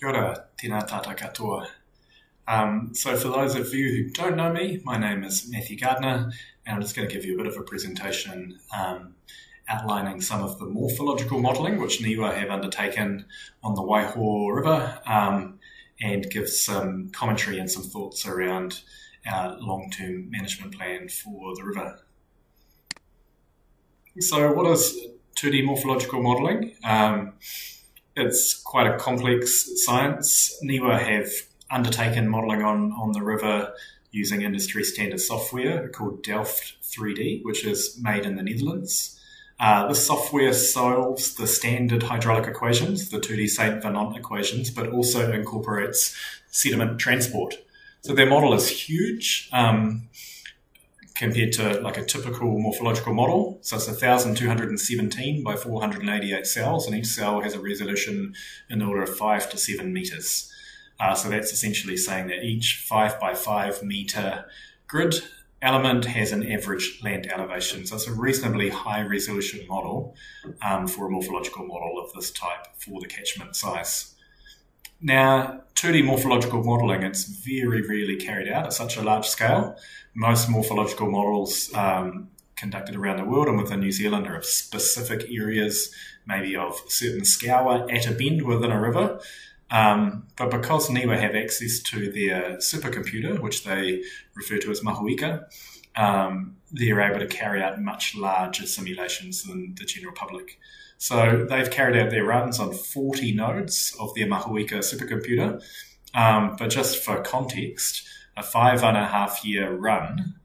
Kia ora, tēnā tātou katoa. So for those of you who don't know me, my name is Matthew Gardner, and I'm just going to give you a bit of a presentation outlining some of the morphological modelling which NIWA have undertaken on the Waiho River, and give some commentary and some thoughts around our long-term management plan for the river. So what is 2D morphological modelling? It's quite a complex science. NIWA have undertaken modelling on the river using industry standard software called Delft 3D, which is made in the Netherlands. This software solves the standard hydraulic equations, the 2D St. Venant equations, but also incorporates sediment transport. So their model is huge compared to like a typical morphological model. So it's 1,217 by 488 cells, and each cell has a resolution in the order of 5 to 7 meters. So that's essentially saying that each 5 by 5 meter grid element has an average land elevation. So it's a reasonably high resolution model for a morphological model of this type for the catchment size. Now, 2D morphological modelling, it's very rarely carried out at such a large scale. Most morphological models conducted around the world and within New Zealand are of specific areas, maybe of certain scour at a bend within a river. But because NIWA have access to their supercomputer, which they refer to as Morphological, they're able to carry out much larger simulations than the general public. So they've carried out their runs on 40 nodes of their Morphological supercomputer. But just for context, a 5.5 year run,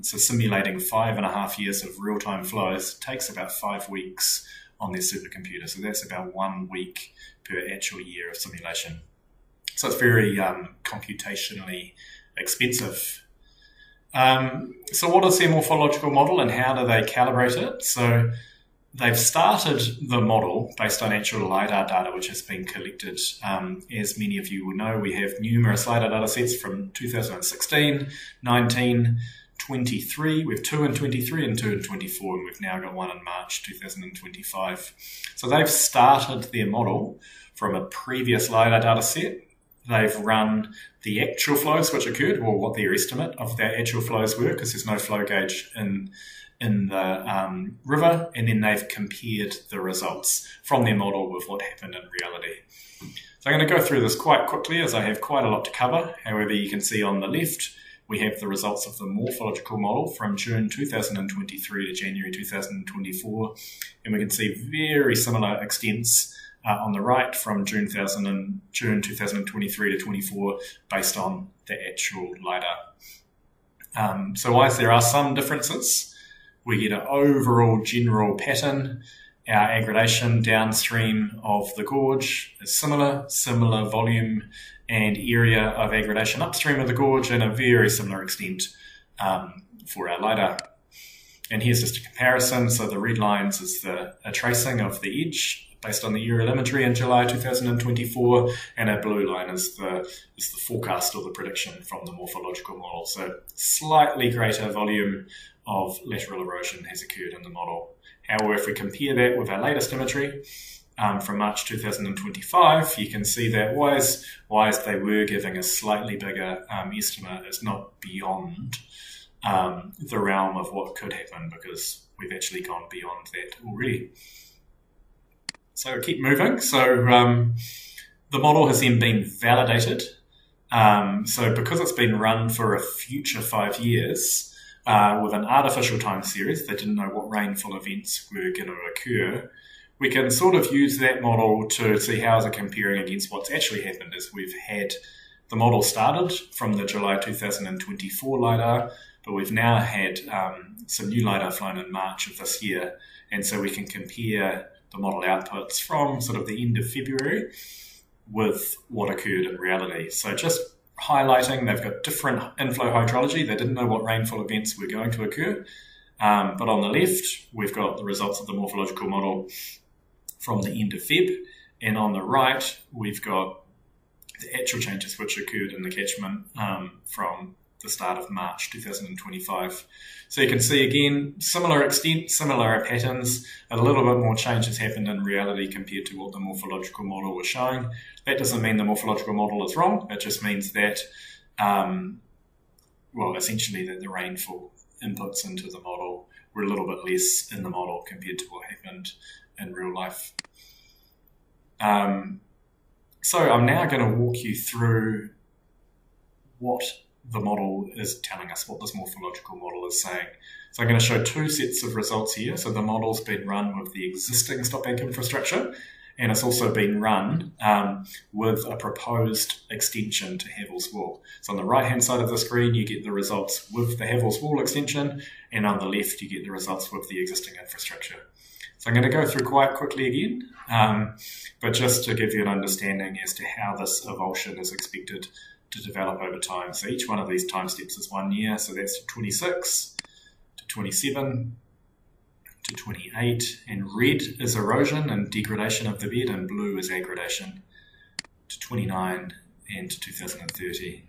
so simulating 5.5 years of real-time flows, takes about 5 weeks on their supercomputer. So that's about 1 week per actual year of simulation. So it's very computationally expensive. So what is their morphological model and how do they calibrate it? So they've started the model based on actual LiDAR data which has been collected. As many of you will know, we have numerous LiDAR data sets from 2016, 19, 23. We have 2 in 23 and 2 in 24, and we've now got 1 in March 2025. So they've started their model from a previous LiDAR data set. They've run the actual flows which occurred, or what their estimate of their actual flows were, because there's no flow gauge in the river, and then they've compared the results from their model with what happened in reality. So I'm going to go through this quite quickly as I have quite a lot to cover. However, you can see on the left, we have the results of the morphological model from June 2023 to January 2024, and we can see very similar extents on the right from June 2023 to 24 based on the actual LiDAR. So whilst there are some differences, we get an overall general pattern. Our aggradation downstream of the gorge is similar volume and area of aggradation upstream of the gorge, and a very similar extent for our LiDAR. And here's just a comparison. So the red lines is a tracing of the edge based on the aerial imagery in July 2024, and our blue line is the forecast or the prediction from the morphological model. So slightly greater volume of lateral erosion has occurred in the model. However, if we compare that with our latest imagery from March 2025, you can see that whilst they were giving a slightly bigger estimate, it's not beyond the realm of what could happen, because we've actually gone beyond that already. So keep moving. So the model has then been validated. So because it's been run for a future 5 years, with an artificial time series, they didn't know what rainfall events were going to occur, we can sort of use that model to see how is it comparing against what's actually happened. Is we've had the model started from the July 2024 LiDAR, but we've now had some new LiDAR flown in March of this year, and so we can compare the model outputs from sort of the end of February with what occurred in reality. So just highlighting, they've got different inflow hydrology. They didn't know what rainfall events were going to occur. But on the left, we've got the results of the morphological model from the end of Feb. And on the right, we've got the actual changes which occurred in the catchment from the start of March 2025. So you can see again, similar extent, similar patterns, a little bit more change has happened in reality compared to what the morphological model was showing. That doesn't mean the morphological model is wrong, it just means that, essentially that the rainfall inputs into the model were a little bit less in the model compared to what happened in real life. So I'm now going to walk you through what the model is telling us, what this morphological model is saying. So I'm going to show two sets of results here. So the model's been run with the existing stop bank infrastructure, and it's also been run with a proposed extension to Havel's Wall. So on the right-hand side of the screen, you get the results with the Havel's Wall extension, and on the left, you get the results with the existing infrastructure. So I'm going to go through quite quickly again, but just to give you an understanding as to how this avulsion is expected to develop over time. So each one of these time steps is 1 year, so that's to 26, to 27, to 28, and red is erosion and degradation of the bed, and blue is aggradation, to 29, and to 2030.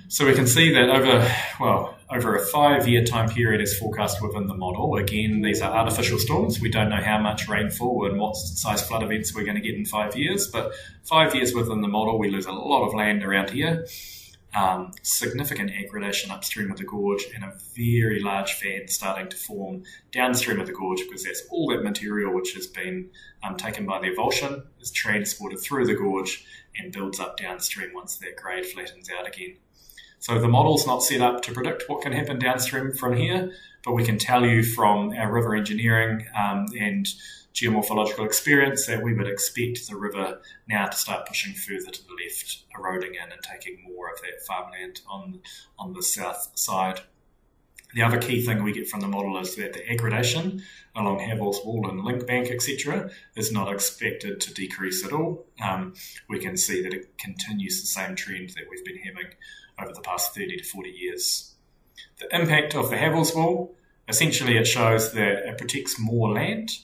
So we can see that over a 5-year time period is forecast within the model. Again, these are artificial storms. We don't know how much rainfall and what size flood events we're going to get in 5 years, but 5 years within the model, we lose a lot of land around here. Significant aggradation upstream of the gorge, and a very large fan starting to form downstream of the gorge, because that's all that material which has been taken by the avulsion is transported through the gorge and builds up downstream once that grade flattens out again. So the model's not set up to predict what can happen downstream from here, but we can tell you from our river engineering and geomorphological experience that we would expect the river now to start pushing further to the left, eroding in and taking more of that farmland on the south side. The other key thing we get from the model is that the aggradation along Havel's Wall and Link Bank, etc., is not expected to decrease at all. We can see that it continues the same trend that we've been having over the past 30 to 40 years. The impact of the Havel's Wall, essentially it shows that it protects more land.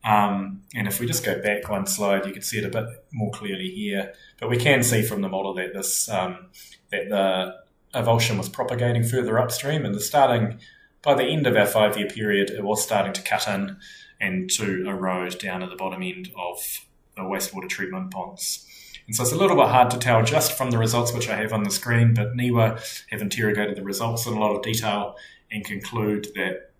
And if we just go back one slide, you can see it a bit more clearly here. But we can see from the model that this that the avulsion was propagating further upstream, and by the end of our 5-year period, it was starting to cut in and to erode down at the bottom end of the wastewater treatment ponds. And so it's a little bit hard to tell just from the results which I have on the screen, but NIWA have interrogated the results in a lot of detail and conclude that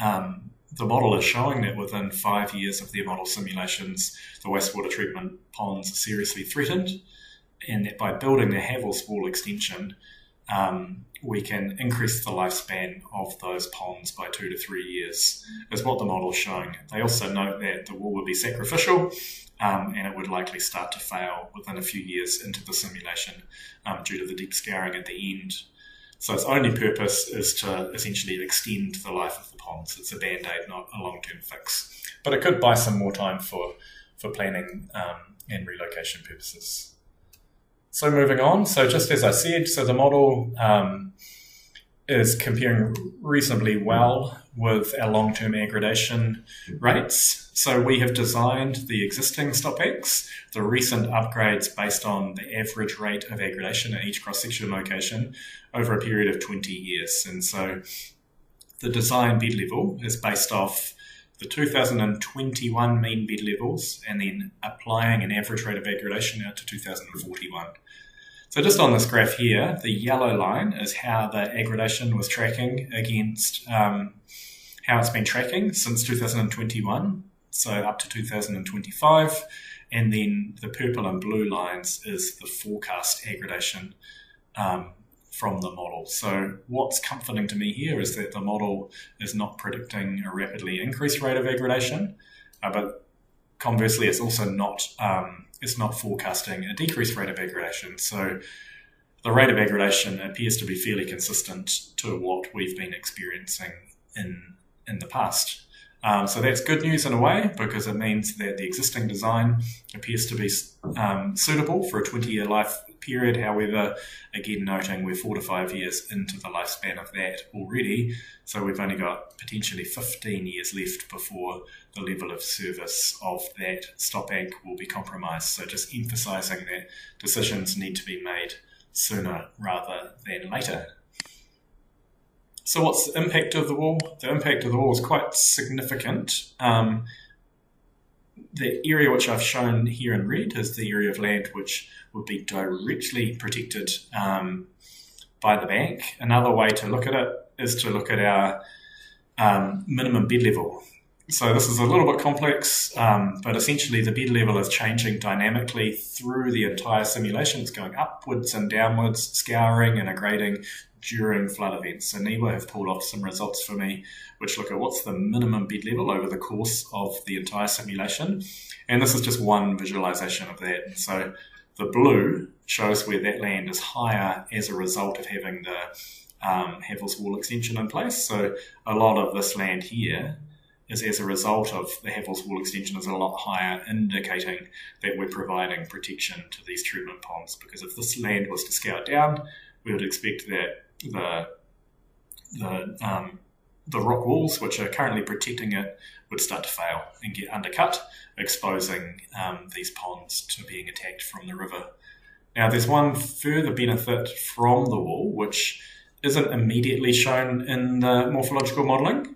the model is showing that within 5 years of their model simulations, the wastewater treatment ponds are seriously threatened, and that by building the Havel's Wall extension, we can increase the lifespan of those ponds by 2 to 3 years, is what the model is showing. They also note that the wall would be sacrificial, and it would likely start to fail within a few years into the simulation due to the deep scouring at the end. So its only purpose is to essentially extend the life of the ponds. It's a band-aid, not a long-term fix. But it could buy some more time for planning and relocation purposes. So moving on, so just as I said, so the model is comparing reasonably well with our long-term aggradation rates. So we have designed the existing stop banks, the recent upgrades based on the average rate of aggradation at each cross-section location over a period of 20 years. And so the design bed level is based off the 2021 mean bed levels and then applying an average rate of aggradation out to 2041. So just on this graph here, the yellow line is how the aggradation was tracking against how it's been tracking since 2021, so up to 2025. And then the purple and blue lines is the forecast aggradation from the model. So what's comforting to me here is that the model is not predicting a rapidly increased rate of aggradation, but conversely, it's also not forecasting a decreased rate of aggradation. So the rate of aggradation appears to be fairly consistent to what we've been experiencing in the past. So that's good news in a way, because it means that the existing design appears to be suitable for a 20-year life period. However, again, noting we're 4 to 5 years into the lifespan of that already, so we've only got potentially 15 years left before the level of service of that stop bank will be compromised. So just emphasising that decisions need to be made sooner rather than later. So what's the impact of the wall? The impact of the wall is quite significant. The area which I've shown here in red is the area of land which would be directly protected by the bank. Another way to look at it is to look at our minimum bed level. So this is a little bit complex, but essentially the bed level is changing dynamically through the entire simulation. It's going upwards and downwards, scouring and grading during flood events. And NIWA have pulled off some results for me which look at what's the minimum bed level over the course of the entire simulation. And this is just one visualization of that. And so the blue shows where that land is higher as a result of having the Havel's Wall extension in place. So a lot of this land here is as a result of the Havel's Wall extension is a lot higher, indicating that we're providing protection to these treatment ponds. Because if this land was to scour down, we would expect that the rock walls, which are currently protecting it, would start to fail and get undercut, exposing these ponds to being attacked from the river. Now, there's one further benefit from the wall, which isn't immediately shown in the morphological modelling,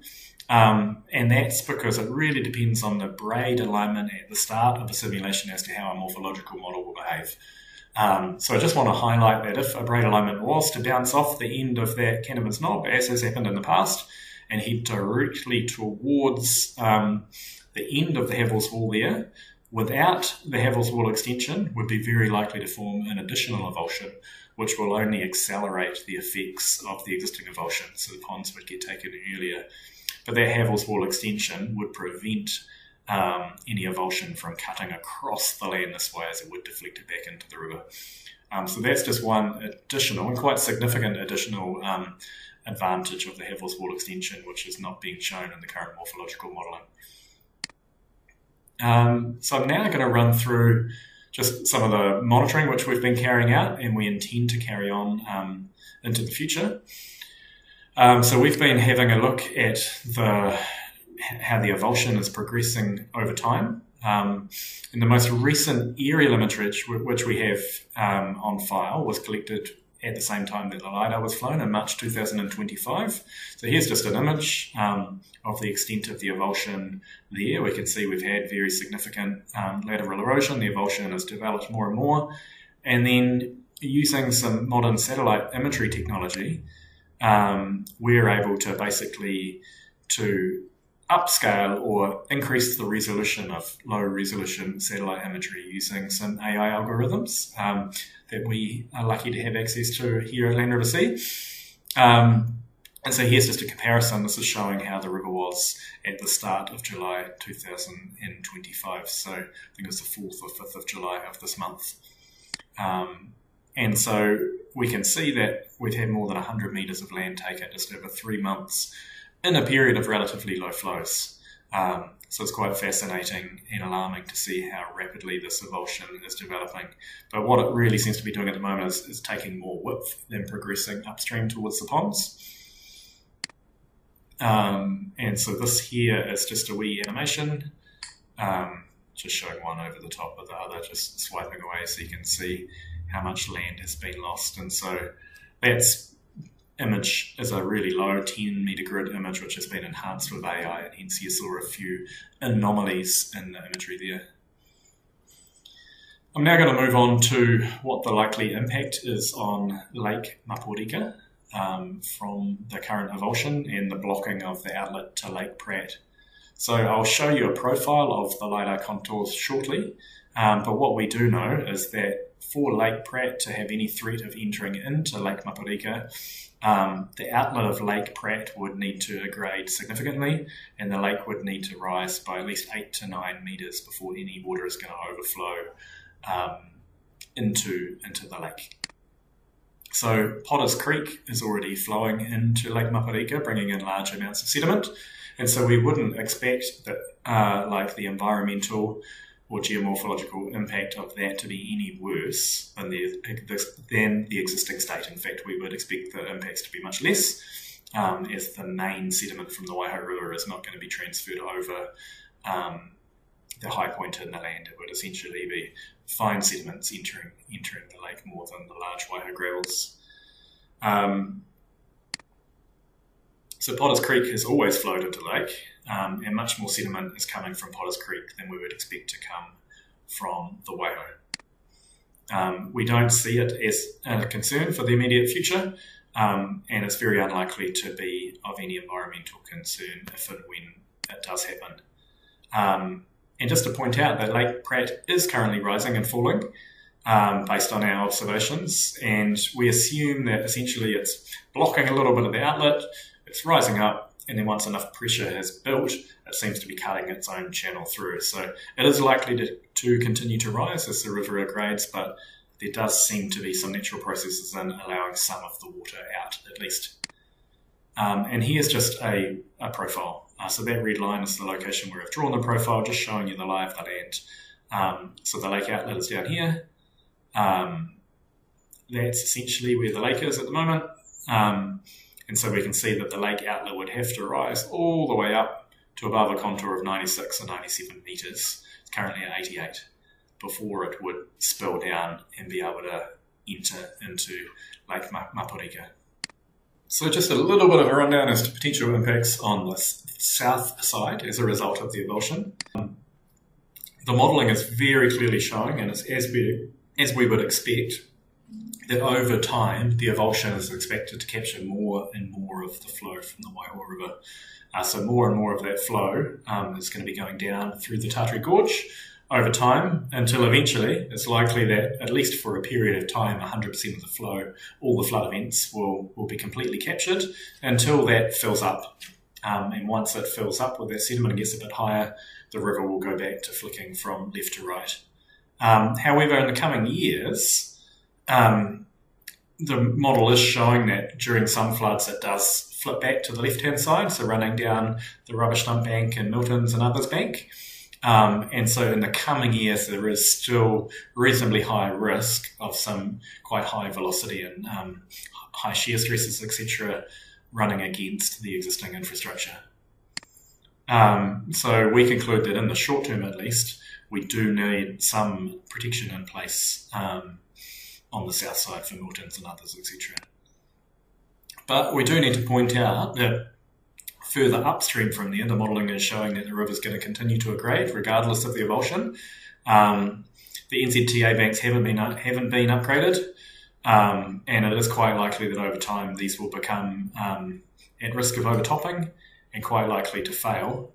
and that's because it really depends on the braid alignment at the start of the simulation as to how a morphological model will behave. So I just want to highlight that if a braid alignment was to bounce off the end of that Canavan's knob, as has happened in the past, and head directly towards the end of the Havel's Wall there, without the Havel's Wall extension, would be very likely to form an additional avulsion, which will only accelerate the effects of the existing avulsion, so the ponds would get taken earlier. But that Havel's Wall extension would prevent any avulsion from cutting across the land this way, as it would deflect it back into the river. So that's just one additional and quite significant additional advantage of the Havel's Wall extension, which is not being shown in the current morphological modelling. So I'm now going to run through just some of the monitoring which we've been carrying out and we intend to carry on into the future. So we've been having a look at how the avulsion is progressing over time. And the most recent aerial imagery which we have on file was collected at the same time that the LiDAR was flown in March 2025. So here's just an image of the extent of the avulsion there. We can see we've had very significant lateral erosion. The avulsion has developed more and more. And then using some modern satellite imagery technology, we're able to basically upscale or increase the resolution of low resolution satellite imagery using some AI algorithms that we are lucky to have access to here at Land River Sea. And so here's just a comparison. This is showing how the river was at the start of July 2025. So I think it was the 4th or 5th of July of this month. And so we can see that we've had more than 100 metres of land taken just over 3 months in a period of relatively low flows. So it's quite fascinating and alarming to see how rapidly this avulsion is developing. But what it really seems to be doing at the moment is taking more width than progressing upstream towards the ponds. And so this here is just a wee animation, just showing one over the top of the other, just swiping away so you can see how much land has been lost. And so that's image is a really low 10 metre grid image which has been enhanced with AI, and hence you saw a few anomalies in the imagery there. I'm now going to move on to what the likely impact is on Lake Morphological from the current avulsion and the blocking of the outlet to Lake Pratt. So I'll show you a profile of the LiDAR contours shortly, but what we do know is that for Lake Pratt to have any threat of entering into Lake Morphological, the outlet of Lake Pratt would need to grade significantly, and the lake would need to rise by at least 8 to 9 metres before any water is going to overflow into the lake. So Potters Creek is already flowing into Lake Morphological, bringing in large amounts of sediment, and so we wouldn't expect that like the environmental or geomorphological impact of that to be any worse than the existing state. In fact, we would expect the impacts to be much less, as the main sediment from the Waiho River is not going to be transferred over the high point in the land. It would essentially be fine sediments entering the lake more than the large Waiho gravels. So Potters Creek has always flowed into the lake, and much more sediment is coming from Potters Creek than we would expect to come from the Waiho. We don't see it as a concern for the immediate future, and it's very unlikely to be of any environmental concern if and when it does happen. And just to point out that Lake Pratt is currently rising and falling based on our observations, and we assume that essentially it's blocking a little bit of the outlet, it's rising up, and then once enough pressure has built, it seems to be cutting its own channel through. So it is likely to continue to rise as the river aggrades, but there does seem to be some natural processes in allowing some of the water out, at least. And here's just a profile. So that red line is the location where I've drawn the profile, just showing you the lie of the land. So the lake outlet is down here. That's essentially where the lake is at the moment. And so we can see that the lake outlet would have to rise all the way up to above a contour of 96 or 97 metres. It's currently at 88 before it would spill down and be able to enter into Lake Morphological. So just a little bit of a rundown as to potential impacts on the south side as a result of the avulsion. The modelling is very clearly showing, and it's as we would expect, that over time the avulsion is expected to capture more and more of the flow from the Waiho River. So more and more of that flow is going to be going down through the Tartary Gorge over time, until eventually it's likely that, at least for a period of time, 100% of the flow, all the flood events will be completely captured until that fills up. And once it fills up with that sediment and gets a bit higher, the river will go back to flicking from left to right. However, in the coming years, the model is showing that during some floods it does flip back to the left-hand side, so running down the Rubbish Dump Bank and Milton's and Others Bank. And so in the coming years, there is still reasonably high risk of some quite high velocity and high shear stresses, etc., running against the existing infrastructure. So we conclude that in the short term, at least, we do need some protection in place on the south side for Milton's and Others, etc. But we do need to point out that further upstream from there, the modelling is showing that the river is going to continue to aggrade regardless of the avulsion. The NZTA banks haven't been upgraded, and it is quite likely that over time these will become at risk of overtopping and quite likely to fail.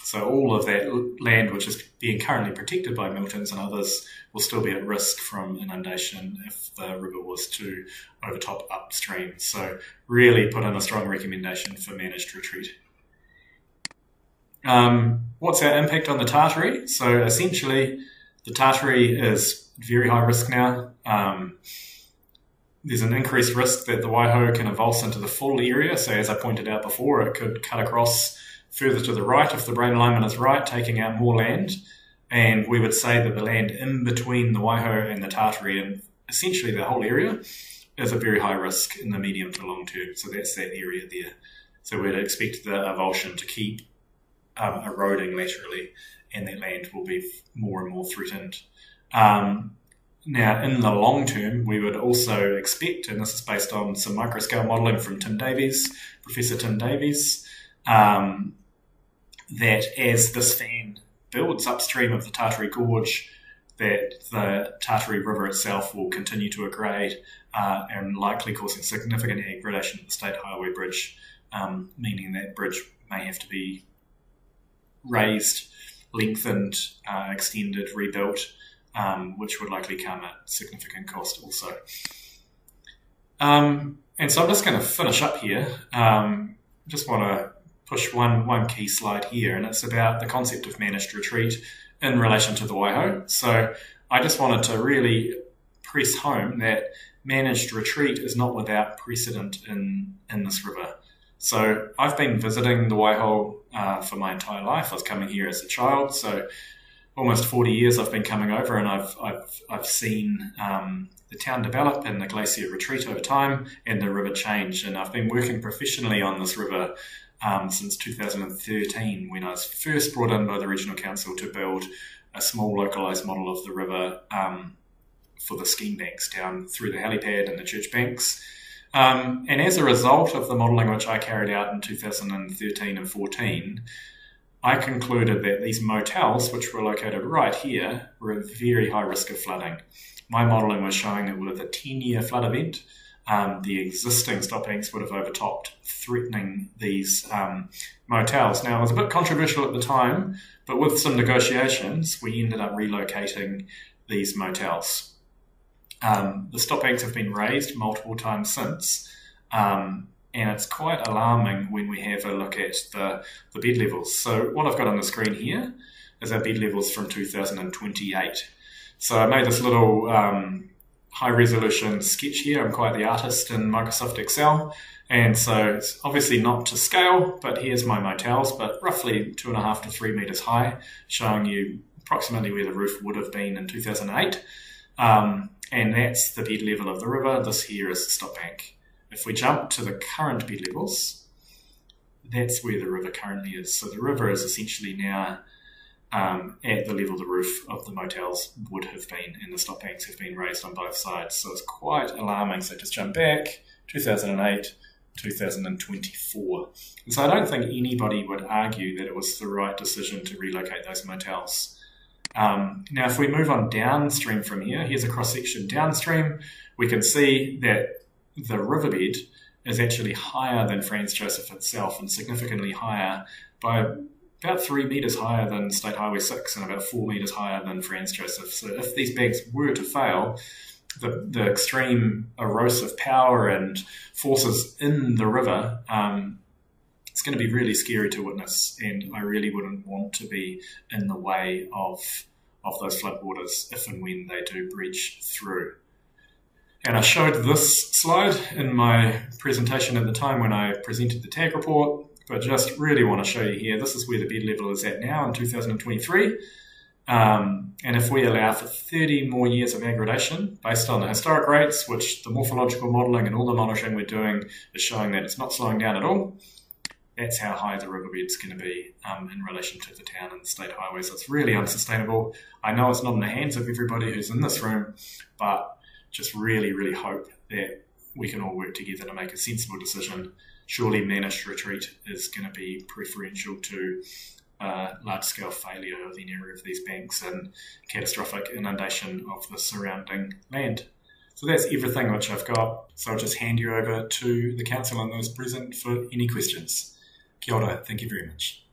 So all of that land, which is being currently protected by Milton's and Others, will still be at risk from inundation if the river was to overtop upstream. So really put in a strong recommendation for managed retreat. What's our impact on the Tartary? So essentially, the Tartary is very high risk now. There's an increased risk that the Waiho can avulse into the full area. So as I pointed out before, it could cut across further to the right if the brain alignment is right, taking out more land. And we would say that the land in between the Waiho and the Tartary, and essentially the whole area, is a very high risk in the medium to long term. So that's that area there. So we'd expect the avulsion to keep eroding laterally, and that land will be more and more threatened. Now, in the long term, we would also expect, and this is based on some microscale modelling from Professor Tim Davies, that as this fan builds upstream of the Tartary Gorge, that the Tartary River itself will continue to aggrade and likely causing significant aggradation of the State Highway Bridge, meaning that bridge may have to be raised, lengthened, extended, rebuilt, which would likely come at significant cost also. And so I'm just going to finish up here. Just want to push one key slide here, and it's about the concept of managed retreat in relation to the Waiho. So I just wanted to really press home that managed retreat is not without precedent in this river. So I've been visiting the Waiho for my entire life. I was coming here as a child, so almost 40 years I've been coming over, and I've seen the town develop and the glacier retreat over time and the river change. And I've been working professionally on this river since 2013, when I was first brought in by the Regional Council to build a small localised model of the river for the scheme banks down through the helipad and the church banks. And as a result of the modelling which I carried out in 2013 and 14, I concluded that these motels, which were located right here, were at very high risk of flooding. My modelling was showing that with a 10-year flood event, the existing stop banks would have overtopped, threatening these motels. Now, it was a bit controversial at the time, but with some negotiations, we ended up relocating these motels. The stop banks have been raised multiple times since, and it's quite alarming when we have a look at the bed levels. So what I've got on the screen here is our bed levels from 2028. So I made this little high-resolution sketch here. I'm quite the artist in Microsoft Excel, and so it's obviously not to scale, but here's my motels, but roughly 2.5 to 3 metres high, showing you approximately where the roof would have been in 2008. And that's the bed level of the river. This here is the stop bank. If we jump to the current bed levels, that's where the river currently is. So the river is essentially now at the level the roof of the motels would have been, and the stop banks have been raised on both sides. So it's quite alarming. So just jump back, 2008, 2024. And so I don't think anybody would argue that it was the right decision to relocate those motels. Now, if we move on downstream from here, here's a cross-section downstream, we can see that the riverbed is actually higher than Franz Josef itself, and significantly higher by about 3 metres higher than State Highway 6 and about 4 metres higher than Franz Josef. So if these banks were to fail, the extreme erosive power and forces in the river, it's going to be really scary to witness, and I really wouldn't want to be in the way of those floodwaters if and when they do breach through. And I showed this slide in my presentation at the time when I presented the TAG report, but just really want to show you here, this is where the bed level is at now in 2023. And if we allow for 30 more years of aggradation based on the historic rates, which the morphological modelling and all the monitoring we're doing is showing that it's not slowing down at all, that's how high the riverbed's going to be in relation to the town and the state highways. So it's really unsustainable. I know it's not in the hands of everybody who's in this room, but just really, really hope that we can all work together to make a sensible decision. Surely managed retreat is going to be preferential to large-scale failure of any of these banks and catastrophic inundation of the surrounding land. So that's everything which I've got. So I'll just hand you over to the council and those present for any questions. Kia ora, thank you very much.